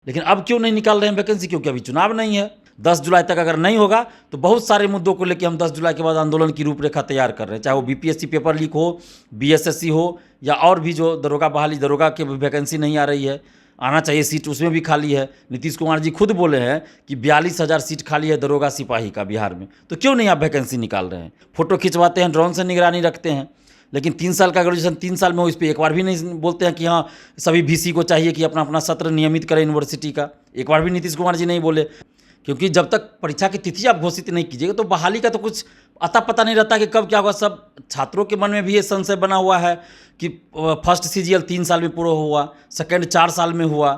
लेकिन अब क्यों नहीं निकाल रहे हैं वैकेंसी? क्योंकि अभी चुनाव नहीं है। 10 जुलाई तक अगर नहीं होगा तो बहुत सारे मुद्दों को लेकर हम 10 जुलाई के बाद आंदोलन की रूपरेखा तैयार कर रहे हैं, चाहे वो बीपीएससी पेपर लीक हो, बीएसएससी हो, या और भी जो दरोगा बहाली, दरोगा की वैकेंसी नहीं आ रही है, आना चाहिए सीट, उसमें भी खाली है। नीतीश कुमार जी खुद बोले हैं कि 42,000 सीट खाली है दरोगा सिपाही का बिहार में, तो क्यों नहीं आप वैकेंसी निकाल रहे हैं? फोटो खिंचवाते हैं, ड्रोन से निगरानी रखते हैं, लेकिन 3 साल का ग्रेजुएशन 3 साल में हो, इस पर एक बार भी नहीं बोलते हैं कि हाँ सभी VC को चाहिए कि अपना अपना सत्र नियमित करें यूनिवर्सिटी का। एक बार भी नीतीश कुमार जी नहीं बोले, क्योंकि जब तक परीक्षा की तिथि आप घोषित नहीं कीजिएगा तो बहाली का तो कुछ अता पता नहीं रहता कि कब क्या होगा। सब छात्रों के मन में भी ये संशय बना हुआ है कि फर्स्ट CGL 3 साल में पूरा हुआ, सेकेंड 4 साल में हुआ,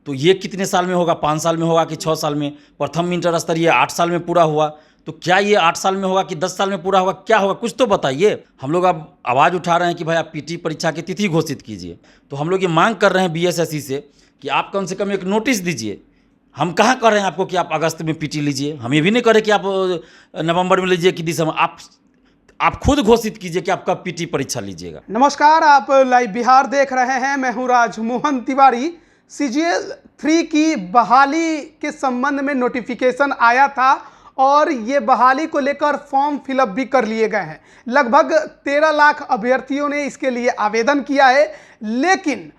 तो ये कितने साल में होगा? 5 साल में होगा कि 6 साल में? प्रथम इंटर स्तरीय 8 साल में पूरा हुआ, तो क्या ये 8 साल में होगा कि 10 साल में पूरा होगा? क्या होगा, कुछ तो बताइए। हम लोग अब आवाज़ उठा रहे हैं कि भाई आप PT परीक्षा की तिथि घोषित कीजिए। तो हम लोग ये मांग कर रहे हैं BSSC से कि आप कम से कम एक नोटिस दीजिए। हम कहाँ कह रहे हैं आपको कि आप अगस्त में PT लीजिए, हम ये भी नहीं कह रहे कि आप नवंबर में लीजिए कि दिसंबर। आप खुद घोषित कीजिए कि आप कब PT परीक्षा लीजिएगा। नमस्कार, आप लाइव बिहार देख रहे हैं। मैं हूँ राजमोहन तिवारी। CGL 3 की बहाली के संबंध में नोटिफिकेशन आया था और ये बहाली को लेकर फॉर्म फिलअप भी कर लिए गए हैं। लगभग 13 लाख अभ्यर्थियों ने इसके लिए आवेदन किया है। लेकिन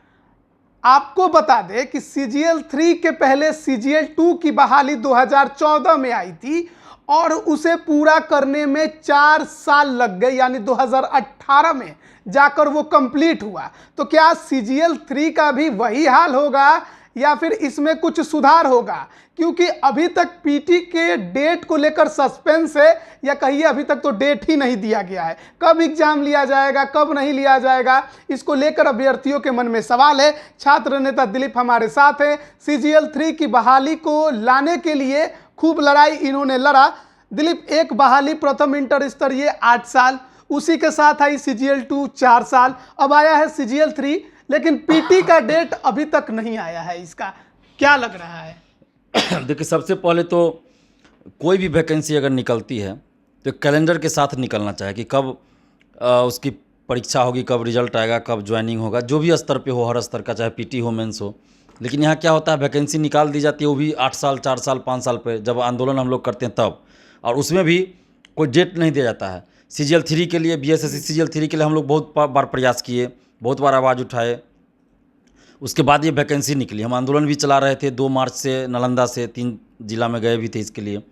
आपको बता दें कि CGL 3 के पहले CGL 2 की बहाली 2014 में आई थी और उसे पूरा करने में 4 साल लग गए, यानी 2018 में जाकर वो कंप्लीट हुआ। तो क्या CGL 3 का भी वही हाल होगा या फिर इसमें कुछ सुधार होगा? क्योंकि अभी तक PT के डेट को लेकर सस्पेंस है, या कहिए अभी तक तो डेट ही नहीं दिया गया है। कब एग्जाम लिया जाएगा, कब नहीं लिया जाएगा, इसको लेकर अभ्यर्थियों के मन में सवाल है। छात्र नेता दिलीप हमारे साथ हैं। CGL 3 की बहाली को लाने के लिए खूब लड़ाई इन्होंने लड़ा। दिलीप, एक बहाली प्रथम इंटर स्तरीय 8 साल, उसी के साथ आई CGL 2 4 साल, अब आया है CGL 3, लेकिन PT का डेट अभी तक नहीं आया है। इसका क्या लग रहा है? देखिए, सबसे पहले तो कोई भी वैकेंसी अगर निकलती है तो कैलेंडर के साथ निकलना चाहिए कि कब उसकी परीक्षा होगी, कब रिजल्ट आएगा, कब ज्वाइनिंग होगा, जो भी स्तर पे हो, हर स्तर का, चाहे PT हो, मेंस हो। लेकिन यहाँ क्या होता है, वैकेंसी निकाल दी जाती है, वो भी 8 साल 4 साल 5 साल पे, जब आंदोलन हम लोग करते हैं तब, और उसमें भी कोई डेट नहीं दिया जाता है। CGL 3 के लिए, BSSC CGL 3 के लिए हम लोग बहुत बार प्रयास किए, बहुत बार आवाज़ उठाए, उसके बाद ये वैकेंसी निकली। हम आंदोलन भी चला रहे थे 2 मार्च से, नालंदा से 3 जिला में गए भी थे इसके लिए।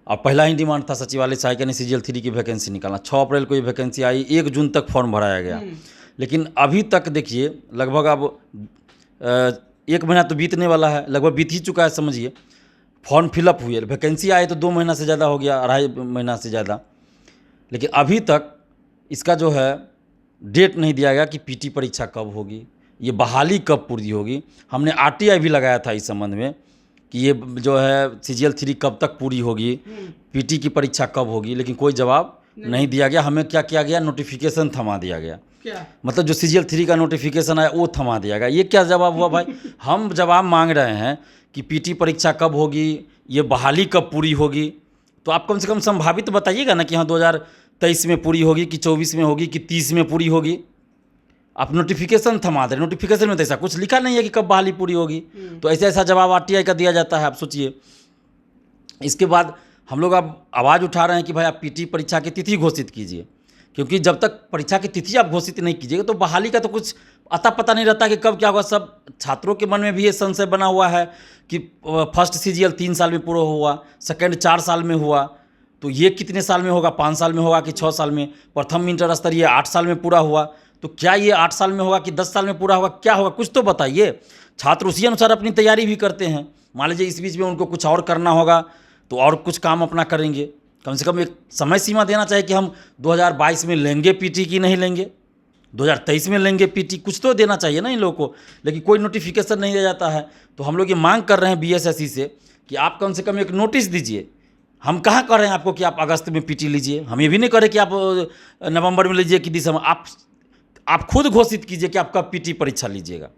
और पहला ही डिमांड था सचिवालय सहायिका ने CGL 3 की वैकेंसी निकालना। 6 अप्रैल को ये वैकेंसी आई, 1 जून तक फॉर्म भराया गया। लेकिन अभी तक देखिए, लगभग अब 1 महीना तो बीतने वाला है, लगभग बीत ही चुका है समझिए। फॉर्म फिलअप हुए, वैकेंसी आए तो 2 महीना से ज़्यादा हो गया, 2.5 महीना से ज़्यादा। लेकिन अभी तक इसका जो है डेट नहीं दिया गया कि PT परीक्षा कब होगी, ये बहाली कब पूरी होगी। हमने RTI भी लगाया था इस संबंध में कि ये जो है CGL 3 कब तक पूरी होगी, PT की परीक्षा कब होगी, लेकिन कोई जवाब नहीं दिया गया। हमें क्या किया गया, नोटिफिकेशन थमा दिया गया। क्या मतलब जो CGL 3 का नोटिफिकेशन आया वो थमा दिया गया। ये क्या जवाब हुआ भाई? हम जवाब मांग रहे हैं कि PT परीक्षा कब होगी, ये बहाली कब पूरी होगी, तो आप कम से कम संभावित बताइएगा ना कि हाँ 2023 में पूरी होगी कि 24 में होगी कि 30 में पूरी होगी। आप नोटिफिकेशन थमा दे रहे, नोटिफिकेशन में तो ऐसा कुछ लिखा नहीं है कि कब बहाली पूरी होगी। तो ऐसा जवाब RTI का दिया जाता है, आप सोचिए। इसके बाद हम लोग अब आवाज़ उठा रहे हैं कि भाई आप PT परीक्षा की तिथि घोषित कीजिए, क्योंकि जब तक परीक्षा की तिथि आप घोषित नहीं कीजिएगा तो बहाली का तो कुछ अता पता नहीं रहता कि कब क्या होगा। सब छात्रों के मन में भी ये संशय बना हुआ है कि फर्स्ट CGL 3 साल में पूरा हुआ, सेकेंड 4 साल में हुआ, तो ये कितने साल में होगा? 5 साल में होगा कि 6 साल में? प्रथम इंटर स्तरीय 8 साल में पूरा हुआ, तो क्या ये 8 साल में होगा कि 10 साल में पूरा होगा? क्या होगा, कुछ तो बताइए। छात्र उसी अनुसार अपनी तैयारी भी करते हैं। मान लीजिए इस बीच में उनको कुछ और करना होगा तो और कुछ काम अपना करेंगे। कम से कम एक समय सीमा देना चाहिए कि हम 2022 में लेंगे PT की नहीं लेंगे, 2023 में लेंगे PT, कुछ तो देना चाहिए ना इन लोगों को। लेकिन कोई नोटिफिकेशन नहीं दिया जाता है। तो हम लोग ये मांग कर रहे हैं BSSC से कि आप कम से कम एक नोटिस दीजिए। हम कहाँ कह रहे हैं आपको कि आप अगस्त में PT लीजिए, हम ये भी नहीं कह रहे कि आप नवंबर में लीजिए कि दिसंबर। आप खुद घोषित कीजिए कि आप कब PT परीक्षा लीजिएगा।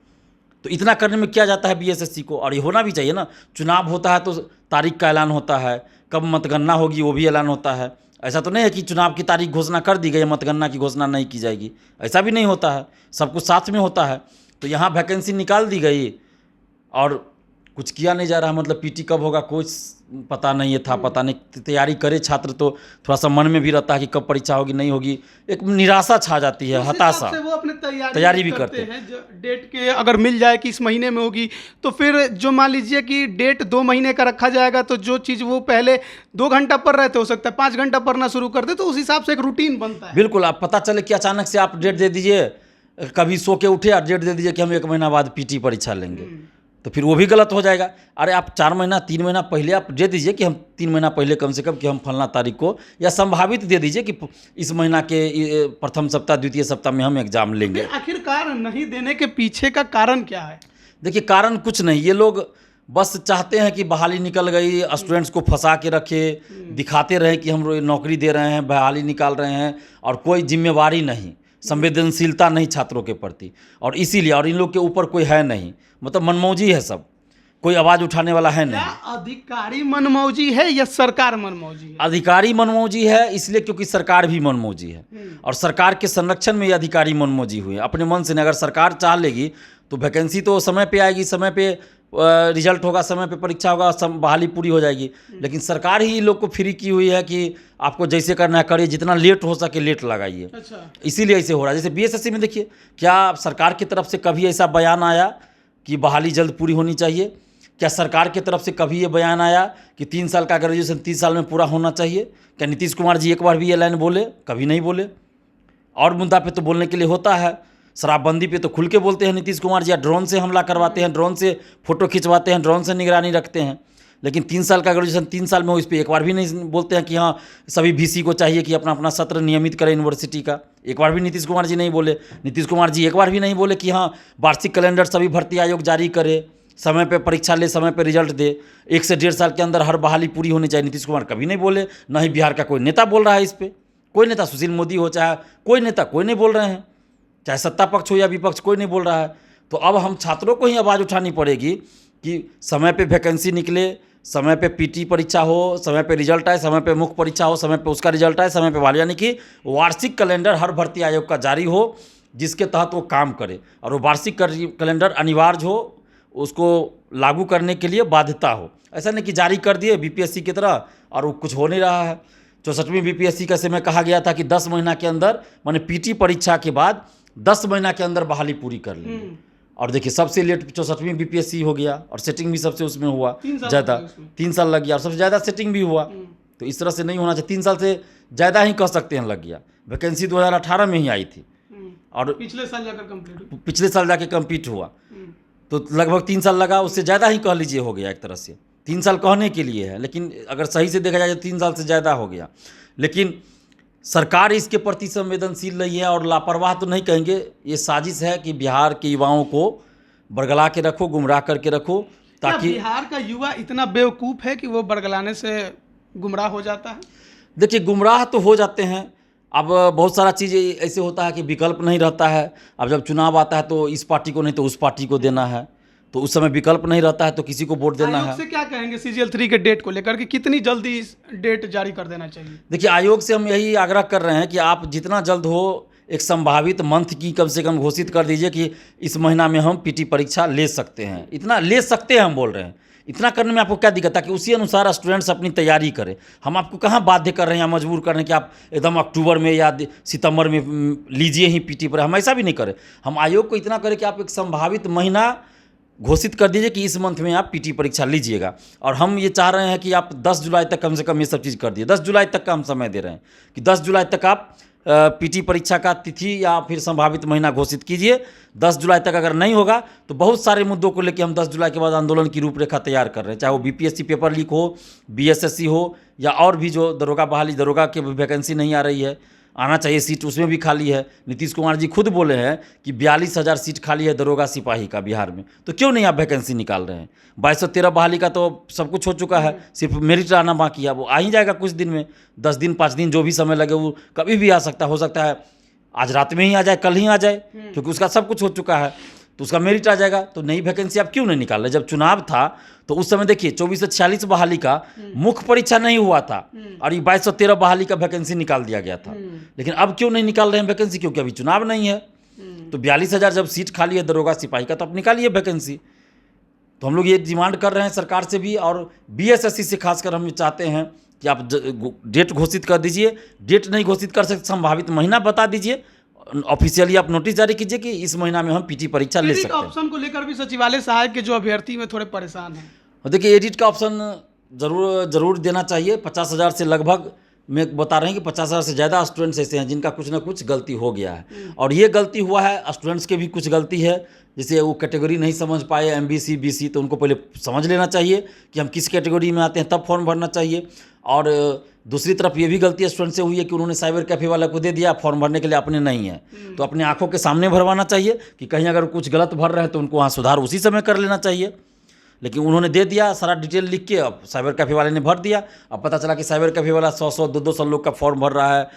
तो इतना करने में क्या जाता है BSSC को, और ये होना भी चाहिए ना। चुनाव होता है तो तारीख का ऐलान होता है, कब मतगणना होगी वो भी ऐलान होता है। ऐसा तो नहीं है कि चुनाव की तारीख घोषणा कर दी गई, मतगणना की घोषणा नहीं की जाएगी, ऐसा भी नहीं होता है। सब कुछ साथ में होता है। तो यहाँ वैकेंसी निकाल दी गई और कुछ किया नहीं जा रहा, मतलब पीटी कब होगा कुछ पता नहीं है था, पता नहीं। तैयारी करे छात्र तो थोड़ा सा मन में भी रहता है कि कब परीक्षा होगी नहीं होगी, एक निराशा छा जाती है, उस हताशा। हिसाब से वो अपने तैयारी भी करते हैं। जो डेट के अगर मिल जाए कि इस महीने में होगी, तो फिर जो मान लीजिए कि डेट 2 महीने का रखा जाएगा, तो जो चीज़ वो पहले 2 घंटा पढ़ रहे थे हो सकता है 5 घंटा पढ़ना शुरू कर दे, तो उस हिसाब से एक रूटीन बनता है। बिल्कुल, आप पता चले कि अचानक से आप डेट दे दीजिए, कभी सो के उठे और डेट दे दीजिए कि हम 1 महीना बाद पीटी परीक्षा लेंगे, तो फिर वो भी गलत हो जाएगा। अरे आप 4 महीना 3 महीना पहले आप दे दीजिए कि हम 3 महीना पहले कम से कम कि हम फलना तारीख को, या संभावित दे दीजिए कि इस महीना के प्रथम सप्ताह द्वितीय सप्ताह में हम एग्जाम लेंगे। आखिरकार नहीं देने के पीछे का कारण क्या है? देखिए, कारण कुछ नहीं, ये लोग बस चाहते हैं कि बहाली निकल गई, स्टूडेंट्स को फंसा के रखे, दिखाते रहे कि हम नौकरी दे रहे हैं, बहाली निकाल रहे हैं, और कोई जिम्मेवारी नहीं, संवेदनशीलता नहीं छात्रों के प्रति, और इसीलिए, और इन लोग के ऊपर कोई है नहीं, मतलब मनमौजी है सब, कोई आवाज़ उठाने वाला है नहीं। अधिकारी मनमौजी है या सरकार मनमौजी है? अधिकारी मनमौजी है इसलिए क्योंकि सरकार भी मनमौजी है, और सरकार के संरक्षण में ये अधिकारी मनमौजी हुए अपने मन से नहीं। अगर सरकार चाह लेगी तो वैकेंसी तो समय पे आएगी, समय पे रिजल्ट होगा, समय पे परीक्षा होगा, बहाली पूरी हो जाएगी। लेकिन सरकार ही लोग को फ्री की हुई है कि आपको जैसे करना है करिए, जितना लेट हो सके लेट लगाइए। अच्छा। इसीलिए ऐसे हो रहा है। जैसे बीएसएससी में देखिए, क्या सरकार की तरफ से कभी ऐसा बयान आया कि बहाली जल्द पूरी होनी चाहिए? क्या सरकार की तरफ से कभी ये बयान आया कि 3 साल का ग्रेजुएशन 3 साल में पूरा होना चाहिए? क्या नीतीश कुमार जी एक बार भी ये लाइन बोले? कभी नहीं बोले। और मुद्दा पे तो बोलने के लिए होता है, शराबबंदी पे तो खुल के बोलते हैं नीतीश कुमार जी, या ड्रोन से हमला करवाते हैं, ड्रोन से फोटो खिंचवाते हैं, ड्रोन से निगरानी रखते हैं। लेकिन 3 साल का ग्रेजुएशन 3 साल में हो, इस पर एक बार भी नहीं बोलते हैं कि हाँ सभी VC को चाहिए कि अपना अपना सत्र नियमित करें यूनिवर्सिटी का। एक बार भी नीतीश कुमार जी नहीं बोले। नीतीश कुमार जी एक बार भी नहीं बोले कि हाँ वार्षिक कैलेंडर सभी भर्ती आयोग जारी करे, समय पे परीक्षा ले, समय पे रिजल्ट दे, 1 से 1.5 साल के अंदर हर बहाली पूरी होनी चाहिए। नीतीश कुमार कभी नहीं बोले, ना ही बिहार का कोई नेता बोल रहा है इस पर। कोई नेता, सुशील मोदी हो चाहे कोई नेता, कोई नहीं बोल रहे हैं, चाहे सत्ता पक्ष हो या विपक्ष, कोई नहीं बोल रहा है। तो अब हम छात्रों को ही आवाज़ उठानी पड़ेगी कि समय पे वैकेंसी निकले, समय पे पीटी परीक्षा हो, समय पे रिजल्ट आए, समय पे मुख्य परीक्षा हो, समय पे उसका रिजल्ट आए, समय पे बहाली, यानी कि वार्षिक कैलेंडर हर भर्ती आयोग का जारी हो, जिसके तहत वो काम करे, और वो वार्षिक कैलेंडर अनिवार्य हो, उसको लागू करने के लिए बाध्यता हो। ऐसा नहीं कि जारी कर दिए बीपीएससी की तरह और वो कुछ हो नहीं रहा है। 64वीं बीपीएससी का समय कहा गया था कि 10 महीना के अंदर, माने पीटी परीक्षा के बाद 10 महीना के अंदर बहाली पूरी कर लेंगे। और देखिए सबसे लेट 64वीं बीपीएससी हो गया, और सेटिंग भी सबसे उसमें हुआ ज़्यादा, 3 साल लग गया, और सबसे ज़्यादा सेटिंग भी हुआ। तो इस तरह से नहीं होना चाहिए, 3 साल से ज़्यादा ही कह सकते हैं लग गया। वैकेंसी 2018 में ही आई थी, और पिछले साल जाके कंप्लीट हुआ, तो लगभग 3 साल लगा, उससे ज़्यादा ही कह लीजिए हो गया। एक तरह से 3 साल कहने के लिए है, लेकिन अगर सही से देखा जाए तो 3 साल से ज़्यादा हो गया। लेकिन सरकार इसके प्रति संवेदनशील नहीं है, और लापरवाह तो नहीं कहेंगे, ये साजिश है कि बिहार के युवाओं को बरगला के रखो, गुमराह करके रखो, ताकि बिहार का युवा इतना बेवकूफ़ है कि वो बरगलाने से गुमराह हो जाता है। देखिए, गुमराह तो हो जाते हैं। अब बहुत सारा चीज़ ऐसे होता है कि विकल्प नहीं रहता है। अब जब चुनाव आता है तो इस पार्टी को नहीं तो उस पार्टी को देना है, तो उस समय विकल्प नहीं रहता है तो किसी को वोट देना है। आयोग से क्या कहेंगे CGL 3 के डेट को लेकर कि कितनी जल्दी इस डेट जारी कर देना चाहिए? देखिए, आयोग से हम यही आग्रह कर रहे हैं कि आप जितना जल्द हो एक संभावित मंथ की कम से कम घोषित कर दीजिए कि इस महीना में हम पीटी परीक्षा ले सकते हैं। इतना ले सकते हैं हम बोल रहे हैं, इतना करने में आपको क्या दिक्कत है कि उसी अनुसार स्टूडेंट्स अपनी तैयारी करें। हम आपको कहाँ बाध्य कर रहे हैं या मजबूर कर रहे हैं कि आप एकदम अक्टूबर में या सितंबर में लीजिए ही पीटी पर। हम ऐसा भी नहीं करें। हम आयोग को इतना करें कि आप एक संभावित महीना घोषित कर दीजिए कि इस मंथ में आप पीटी परीक्षा लीजिएगा। और हम ये चाह रहे हैं कि आप 10 जुलाई तक कम से कम ये सब चीज़ कर दिए। 10 जुलाई तक का हम समय दे रहे हैं कि 10 जुलाई तक आप पीटी परीक्षा का तिथि या फिर संभावित महीना घोषित कीजिए। 10 जुलाई तक अगर नहीं होगा तो बहुत सारे मुद्दों को लेकर हम 10 जुलाई के बाद आंदोलन की रूपरेखा तैयार कर रहे हैं, चाहे वो बीपीएससी पेपर लीक हो, बीएसएससी हो, या और भी जो दरोगा बहाली, दरोगा की वैकेंसी नहीं आ रही है, आना चाहिए सीट, उसमें भी खाली है। नीतीश कुमार जी खुद बोले हैं कि 42,000 सीट खाली है दरोगा सिपाही का बिहार में, तो क्यों नहीं आप वैकेंसी निकाल रहे हैं? 2213 बहाली का तो सब कुछ हो चुका है, सिर्फ मेरिट आना बाकी है। वो आ ही जाएगा कुछ दिन में, 10 दिन 5 दिन जो भी समय लगे, वो कभी भी आ सकता है। हो सकता है आज रात में ही आ जाए, कल ही आ जाए, क्योंकि उसका सब कुछ हो चुका है, तो उसका मेरिट आ जाएगा। तो नई वैकेंसी आप क्यों नहीं निकाल रहे? जब चुनाव था तो उस समय देखिए 24 से 46 बहाली का मुख्य परीक्षा नहीं हुआ था, और ये 2213 बहाली का वैकेंसी निकाल दिया गया था। लेकिन अब क्यों नहीं निकाल रहे हैं वैकेंसी? क्योंकि अभी चुनाव नहीं है। तो 42,000 जब सीट खाली है दरोगा सिपाही का, तो अब निकालिए वैकेंसी। तो हम लोग ये डिमांड कर रहे हैं सरकार से भी, और बीएसएससी से खासकर हम चाहते हैं कि आप डेट घोषित कर दीजिए। डेट नहीं घोषित कर सकते, संभावित महीना बता दीजिए, ऑफिशियली आप नोटिस जारी कीजिए कि इस महीना में हम पीटी परीक्षा ले सकते हैं। ऑप्शन को लेकर भी सचिवालय सहायक के जो अभ्यर्थी में थोड़े परेशान हैं। और देखिए, एडिट का ऑप्शन ज़रूर देना चाहिए। 50,000 से लगभग मैं बता रहे हैं कि 50,000 से ज़्यादा स्टूडेंट्स ऐसे हैं जिनका कुछ ना कुछ गलती हो गया है, और ये गलती हुआ है, स्टूडेंट्स के भी कुछ गलती है। जैसे वो कैटेगरी नहीं समझ पाए, एमबीसी बीसी, तो उनको पहले समझ लेना चाहिए कि हम किस कैटेगरी में आते हैं, तब फॉर्म भरना चाहिए। और दूसरी तरफ ये भी गलती स्टूडेंट से हुई है कि उन्होंने साइबर कैफे वाला को दे दिया, फॉर्म भरने के लिए अपने नहीं है, तो अपने आंखों के सामने भरवाना चाहिए कि कहीं अगर कुछ गलत भर रहे हैं तो उनको वहाँ सुधार उसी समय कर लेना चाहिए। लेकिन उन्होंने दे दिया सारा डिटेल लिख के, अब साइबर कैफे वाले ने भर दिया। अब पता चला कि साइबर कैफे वाला 100-100, 200 लोग का फॉर्म भर रहा है,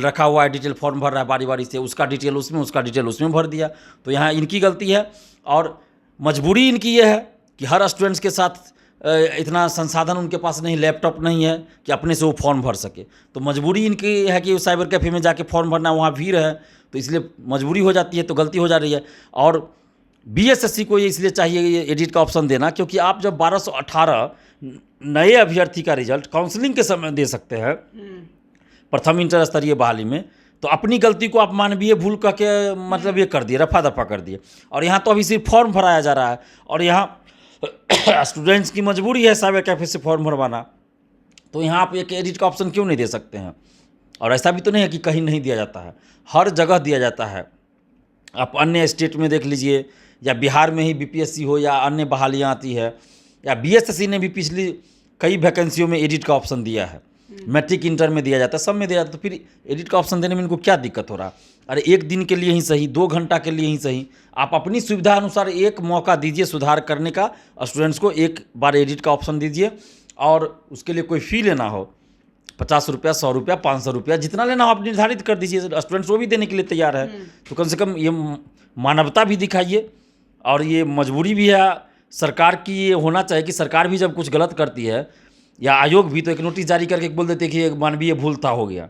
रखा हुआ है डिटेल, फॉर्म भर रहा है बारी बारी से, उसका डिटेल उसमें, उसका डिटेल उसमें भर दिया। तो यहाँ इनकी गलती है, और मजबूरी इनकी ये है कि हर स्टूडेंट्स के साथ इतना संसाधन उनके पास नहीं, लैपटॉप नहीं है कि अपने से वो फॉर्म भर सके। तो मजबूरी इनकी है कि साइबर कैफे में जाके फॉर्म भरना, वहाँ भीड़ है, तो इसलिए मजबूरी हो जाती है, तो गलती हो जा रही है। और बीएसएससी को ये इसलिए चाहिए ये एडिट का ऑप्शन देना, क्योंकि आप जब 1218 नए अभ्यर्थी का रिजल्ट काउंसलिंग के समय दे सकते हैं प्रथम इंटर स्तरीय बहाली में, तो अपनी गलती को आप मानवीय भूल कह के मतलब ये कर दिए, रफा दफा कर दिए। और यहाँ तो अभी सिर्फ फॉर्म भराया जा रहा है, और यहाँ स्टूडेंट्स की मजबूरी है साइबर कैफे से फॉर्म भरवाना, तो यहाँ आप एक एडिट का ऑप्शन क्यों नहीं दे सकते हैं? और ऐसा भी तो नहीं है कि कहीं नहीं दिया जाता है, हर जगह दिया जाता है। आप अन्य स्टेट में देख लीजिए, या बिहार में ही बीपीएससी हो या अन्य बहालियाँ आती है, या बीएसएससी ने भी पिछली कई वैकेंसियों में एडिट का ऑप्शन दिया है। मैट्रिक इंटर में दिया जाता है, सब में दिया जाता है, तो फिर एडिट का ऑप्शन देने में इनको क्या दिक्कत हो रहा? अरे एक दिन के लिए ही सही, 2 घंटा के लिए ही सही, आप अपनी सुविधा अनुसार एक मौका दीजिए सुधार करने का, स्टूडेंट्स को एक बार एडिट का ऑप्शन दीजिए, और उसके लिए कोई फ़ी लेना हो, 50 रुपया, 100 रुपया, 500 रुपया, जितना लेना हो आप निर्धारित कर दीजिए। स्टूडेंट्स वो भी देने के लिए तैयार है, तो कम से कम ये मानवता भी दिखाइए, और ये मजबूरी भी है सरकार की। ये होना चाहिए कि सरकार भी जब कुछ गलत करती है, या आयोग भी, तो एक नोटिस जारी करके बोल देते कि एक मानवीय भूल था, हो गया।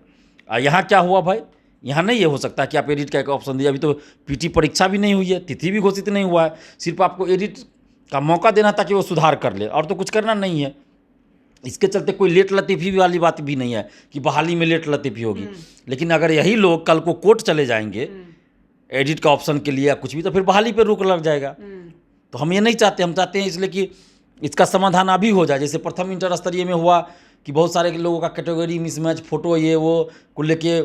यहाँ क्या हुआ भाई? यहाँ नहीं ये हो सकता कि आप एडिट का एक ऑप्शन दिए। अभी तो पीटी परीक्षा भी नहीं हुई है, तिथि भी घोषित नहीं हुआ है, सिर्फ आपको एडिट का मौका देना ताकि वो सुधार कर ले, और तो कुछ करना नहीं है। इसके चलते कोई लेट लतीफ़ी वाली बात भी नहीं है कि बहाली में लेट लतीफ़ी होगी। लेकिन अगर यही लोग कल को कोर्ट चले जाएंगे एडिट का ऑप्शन के लिए या कुछ भी, तो फिर बहाली पे रोक लग जाएगा। तो हम ये नहीं चाहते, हम चाहते हैं इसलिए कि इसका समाधान अभी हो जाए। जैसे प्रथम इंटर स्तरीय में हुआ कि बहुत सारे लोगों का कैटेगरी मिसमैच, फोटो ये वो को लेके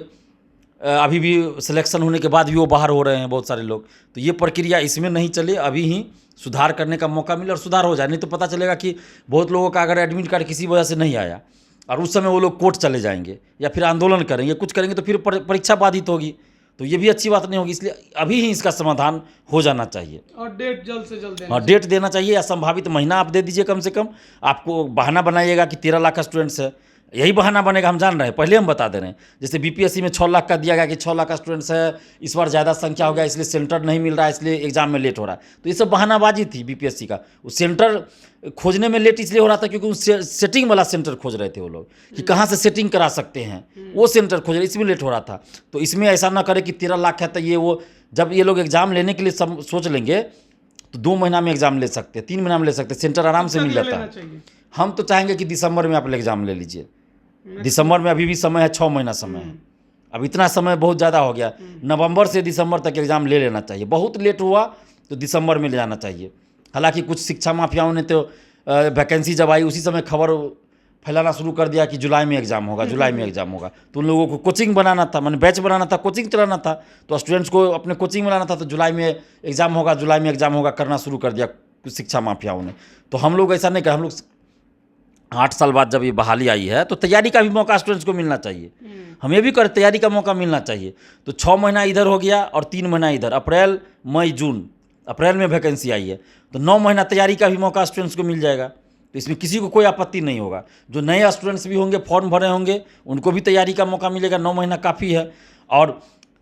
अभी भी सिलेक्शन होने के बाद भी वो बाहर हो रहे हैं बहुत सारे लोग। तो ये प्रक्रिया इसमें नहीं चले, अभी ही सुधार करने का मौका मिले और सुधार हो जाए। नहीं तो पता चलेगा कि बहुत लोगों का अगर एडमिट कार्ड किसी वजह से नहीं आया, और उस समय वो लोग कोर्ट चले जाएंगे या फिर आंदोलन करेंगे, कुछ करेंगे, तो फिर परीक्षा बाधित होगी, तो ये भी अच्छी बात नहीं होगी। इसलिए अभी ही इसका समाधान हो जाना चाहिए, और डेट जल्द से जल्द हाँ डेट देना चाहिए, या संभावित महीना आप दे दीजिए कम से कम। आपको बहाना बनाइएगा कि 13 लाख स्टूडेंट्स है, यही बहाना बनेगा, हम जान रहे हैं, पहले हम बता दे रहे हैं। जैसे बीपीएससी में 6 लाख का दिया गया कि 6 लाख स्टूडेंट्स है, इस बार ज़्यादा संख्या हो गया इसलिए सेंटर नहीं मिल रहा है, इसलिए एग्जाम में लेट हो रहा है। तो ये सब बहानाबाजी थी बीपीएससी का। वो सेंटर खोजने में लेट इसलिए हो रहा था क्योंकि उस सेटिंग वाला सेंटर खोज रहे थे वो लोग कि कहाँ से सेटिंग करा सकते हैं, वो सेंटर खोज रहे, इसमें लेट हो रहा था। तो इसमें ऐसा ना करे कि 13 लाख है तो ये वो, जब ये लोग एग्ज़ाम लेने के लिए सोच लेंगे तो 2 महीना में एग्ज़ाम ले सकते हैं, 3 महीना में ले सकते हैं, सेंटर आराम से मिल जाता है। हम तो चाहेंगे कि दिसंबर में आप एग्ज़ाम ले लीजिए। दिसंबर में अभी भी समय है, 6 महीना समय है, अब इतना समय बहुत ज़्यादा हो गया। नवंबर से दिसंबर तक एग्ज़ाम ले लेना चाहिए, बहुत लेट हुआ तो दिसंबर में ले जाना चाहिए। हालांकि कुछ शिक्षा माफियाओं ने तो वैकेंसी जब आई उसी समय खबर फैलाना शुरू कर दिया कि जुलाई में एग्ज़ाम होगा, जुलाई में एग्ज़ाम होगा। तो उन लोगों को कोचिंग बनाना था, माने बैच बनाना था, कोचिंग चलाना था, तो स्टूडेंट्स को अपने कोचिंग बनाना था, तो जुलाई में एग्ज़ाम होगा, जुलाई में एग्ज़ाम होगा करना शुरू कर दिया कुछ शिक्षा माफियाओं ने। तो हम लोग ऐसा नहीं कर, हम लोग 8 साल बाद जब ये बहाली आई है तो तैयारी का भी मौका स्टूडेंट्स को मिलना चाहिए। हम ये भी करें, तैयारी का मौका मिलना चाहिए। तो 6 महीना इधर हो गया और 3 महीना इधर, अप्रैल मई जून, अप्रैल में वैकेंसी आई है तो 9 महीना तैयारी का भी मौका स्टूडेंट्स को मिल जाएगा। तो इसमें किसी को कोई आपत्ति नहीं होगा। जो नए स्टूडेंट्स भी होंगे, फॉर्म भरे होंगे, उनको भी तैयारी का मौका मिलेगा, 9 महीना काफ़ी है। और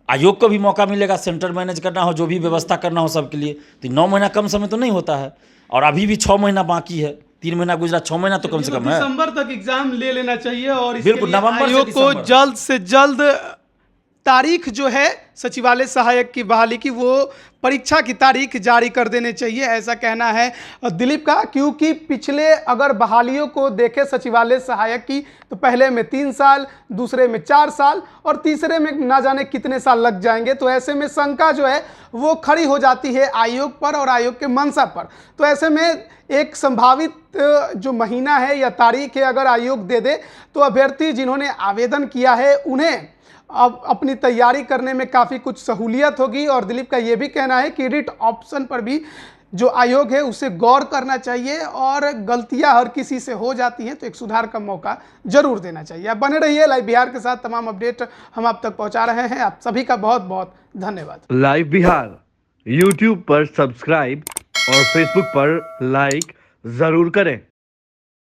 आयोग को भी मौका मिलेगा, सेंटर मैनेज करना हो, जो भी व्यवस्था करना हो सबके लिए। तो 9 महीना कम समय तो नहीं होता है, और अभी भी 6 महीना बाकी है, 3 महीना गुजरा, 6 महीना तो कम से कम है। दिसंबर तक एग्जाम ले लेना चाहिए, और बिल्कुल नवंबर आयोग को जल्द से जल्द तारीख जो है सचिवालय सहायक की बहाली की, वो परीक्षा की तारीख जारी कर देने चाहिए, ऐसा कहना है दिलीप का। क्योंकि पिछले अगर बहालियों को देखे सचिवालय सहायक की, तो पहले में 3 साल, दूसरे में 4 साल और तीसरे में ना जाने कितने साल लग जाएंगे। तो ऐसे में शंका जो है वो खड़ी हो जाती है आयोग पर और आयोग के मंशा पर। तो ऐसे में एक संभावित जो महीना है या तारीख है अगर आयोग दे दे, तो अभ्यर्थी जिन्होंने आवेदन किया है उन्हें अब अपनी तैयारी करने में काफ़ी कुछ सहूलियत होगी। और दिलीप का ये भी कहना है कि रिट ऑप्शन पर भी जो आयोग है उसे गौर करना चाहिए और गलतियां हर किसी से हो जाती हैं, तो एक सुधार का मौका जरूर देना चाहिए। आप बने रहिए लाइव बिहार के साथ, तमाम अपडेट हम आप तक पहुंचा रहे हैं। आप सभी का बहुत बहुत धन्यवाद। लाइव बिहार यूट्यूब पर सब्सक्राइब और फेसबुक पर लाइक जरूर करें।